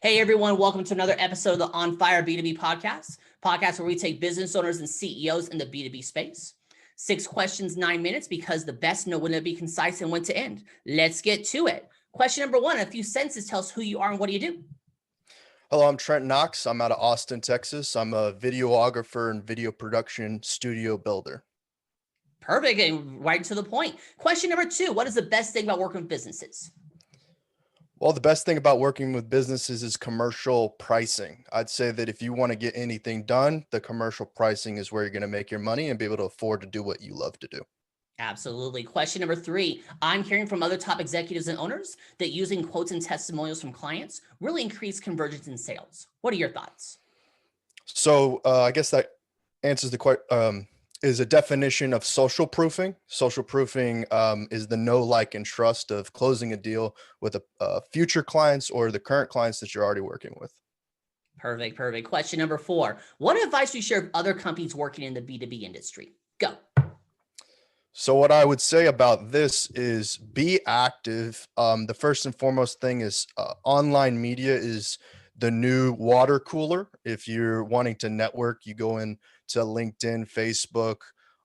Hey everyone, welcome to another episode of the On Fire B2B podcast where we take business owners and CEOs in the B2B space. 6 questions, 9 minutes, because the best know when to be concise and when to end. Let's get to it. Question number 1, a few sentences, tell us who you are and what do you do? Hello, I'm Trent Knox. I'm out of Austin, Texas. I'm a videographer and video production studio builder. Perfect, and right to the point. Question number 2, what is the best thing about working with businesses? Well, the best thing about working with businesses is commercial pricing. I'd say that if you want to get anything done, the commercial pricing is where you're going to make your money and be able to afford to do what you love to do. Absolutely. Question number 3. I'm hearing from other top executives and owners that using quotes and testimonials from clients really increase conversions in sales. What are your thoughts? So I guess that answers the question. Is a definition of social proofing. Social proofing is the know, like, and trust of closing a deal with future clients or the current clients that you're already working with. Perfect. Question number 4. What advice do you share with other companies working in the B2B industry? Go. So what I would say about this is be active. The first and foremost thing is online media is the new water cooler. If you're wanting to network, you go in to LinkedIn, Facebook,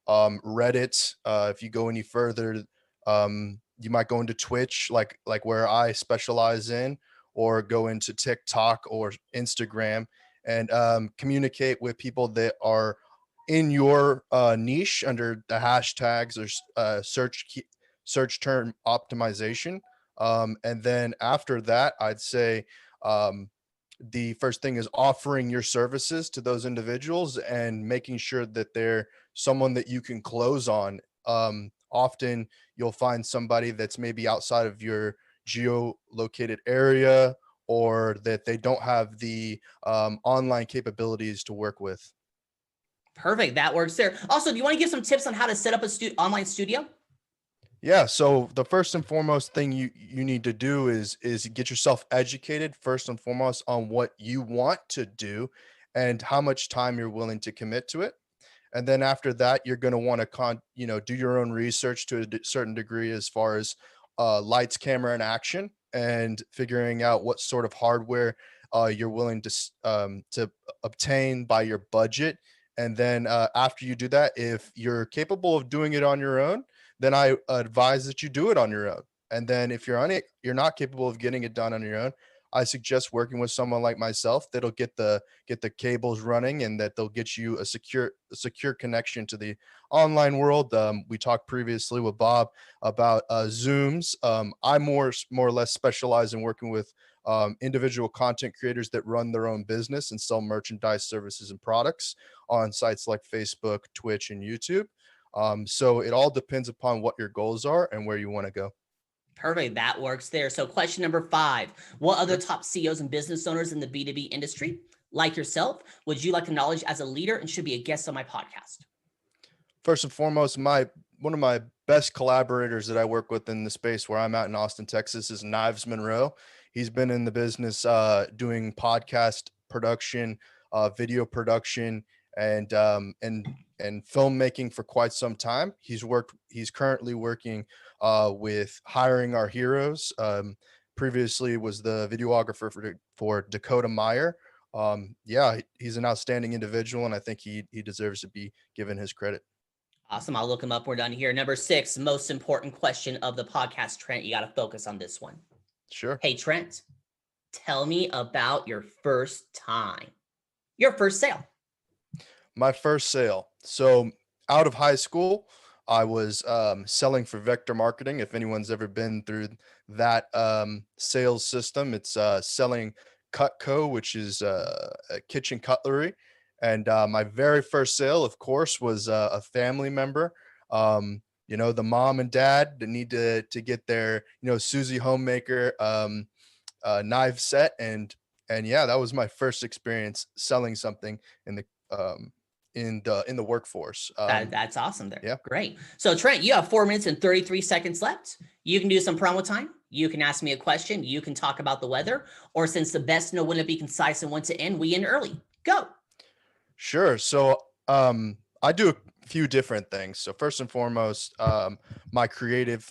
Reddit. If you go any further, you might go into Twitch, like where I specialize in, or go into TikTok or Instagram and communicate with people that are in your niche under the hashtags or search term optimization. And then after that, I'd say the first thing is offering your services to those individuals and making sure that they're someone that you can close on. Often you'll find somebody that's maybe outside of your geolocated area or that they don't have the online capabilities to work with. Perfect. That works there. Also, do you want to give some tips on how to set up a online studio? Yeah, so the first and foremost thing you need to do is get yourself educated first and foremost on what you want to do and how much time you're willing to commit to it. And then after that, you're going to want to do your own research to a certain degree as far as lights, camera, and action, and figuring out what sort of hardware you're willing to obtain by your budget. And then after you do that, if you're capable of doing it on your own, then I advise that you do it on your own. And then if you're not capable of getting it done on your own, I suggest working with someone like myself that'll get the cables running and that they'll get you a secure connection to the online world. We talked previously with Bob about Zooms. I more or less specialize in working with individual content creators that run their own business and sell merchandise, services, and products on sites like Facebook, Twitch, and YouTube. So it all depends upon what your goals are and where you want to go. Perfect. That works there. So question number 5, what other top CEOs and business owners in the B2B industry, like yourself, would you like to acknowledge as a leader and should be a guest on my podcast? First and foremost, one of my best collaborators that I work with in the space where I'm at in Austin, Texas is Knives Monroe. He's been in the business doing podcast production, video production, and filmmaking for quite some time. He's currently working with Hiring Our Heroes. Previously was the videographer for Dakota Meyer. Yeah, he's an outstanding individual, and I think he deserves to be given his credit. Awesome. I'll look him up. We're done here. Number 6, most important question of the podcast, Trent. You got to focus on this one. Sure. Hey, Trent, tell me about your first sale. My first sale. So out of high school, I was selling for Vector Marketing. If anyone's ever been through that sales system, it's selling Cutco, which is a kitchen cutlery. And my very first sale, of course, was a family member. The mom and dad that need to get their Susie Homemaker knife set, and yeah, that was my first experience selling something in the workforce. That's awesome there. Yeah. Great. So Trent, you have 4 minutes and 33 seconds left. You can do some promo time. You can ask me a question. You can talk about the weather, or since the best know when to be concise and when to end, we end early. Go. Sure. So I do a few different things. So first and foremost, my creative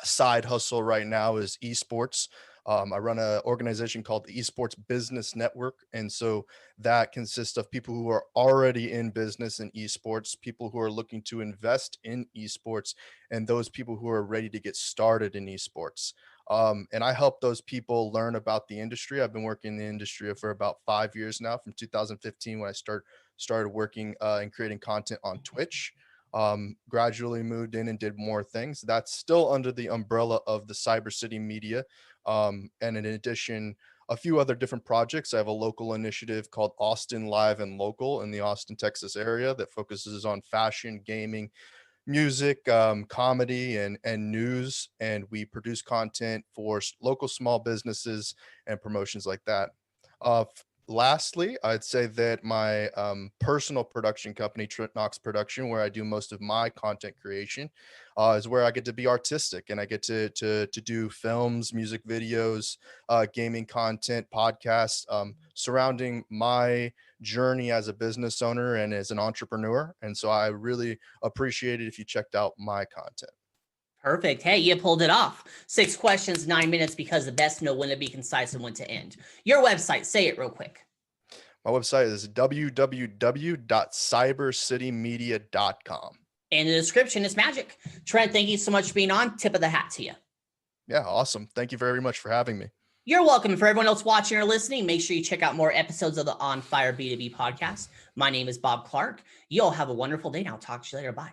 side hustle right now is esports. I run an organization called the Esports Business Network. And so that consists of people who are already in business in esports, people who are looking to invest in esports, and those people who are ready to get started in esports. And I help those people learn about the industry. I've been working in the industry for about 5 years now, from 2015 when I started working and creating content on Twitch. Gradually moved in and did more things. That's still under the umbrella of the Cyber City Media. And in addition, a few other different projects. I have a local initiative called Austin Live and Local in the Austin, Texas area that focuses on fashion, gaming, music, comedy, and news. And we produce content for local small businesses and promotions like that. Lastly, I'd say that my personal production company, Trent Knox Production, where I do most of my content creation, is where I get to be artistic and I get to do films, music videos, gaming content, podcasts, surrounding my journey as a business owner and as an entrepreneur. And so I really appreciate it if you checked out my content. Perfect. Hey, you pulled it off. 6 questions, 9 minutes, because the best know when to be concise and when to end. Your website, say it real quick. My website is www.cybercitymedia.com. And the description is magic. Trent, thank you so much for being on. Tip of the hat to you. Yeah, awesome. Thank you very much for having me. You're welcome. For everyone else watching or listening, make sure you check out more episodes of the On Fire B2B podcast. My name is Bob Clark. You all have a wonderful day now. Talk to you later. Bye.